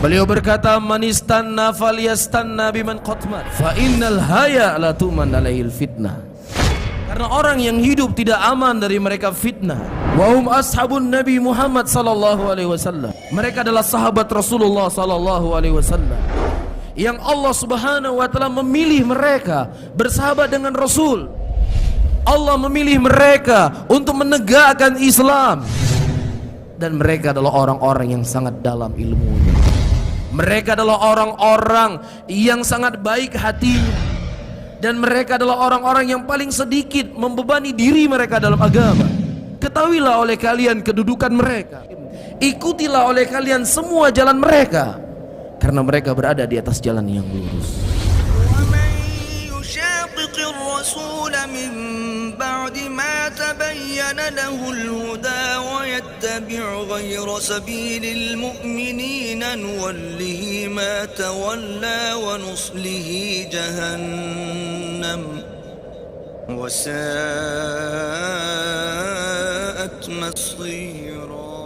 Beliau berkata, "Man istanna falyastanna biman qad mat, fa innal haya la tuman alaihil fitnah." Karena orang yang hidup tidak aman dari mereka fitnah. Wa hum ashabun Nabi Muhammad sallallahu alaihi wasallam. Mereka adalah sahabat Rasulullah sallallahu alaihi wasallam. Yang Allah Subhanahu wa taala memilih mereka bersahabat dengan Rasul. Allah memilih mereka untuk menegakkan Islam. Dan mereka adalah orang-orang yang sangat dalam ilmunya. Mereka adalah orang-orang yang sangat baik hatinya. Dan mereka adalah orang-orang yang paling sedikit membebani diri mereka dalam agama. Ketahuilah oleh kalian kedudukan mereka. Ikutilah oleh kalian semua jalan mereka, karena mereka berada di atas jalan yang lurus. الرسول من بعد ما تبين له الهدى ويتبع غير سبيل المؤمنين نوله ما تولى ونصله جهنم وساءت مصيرا.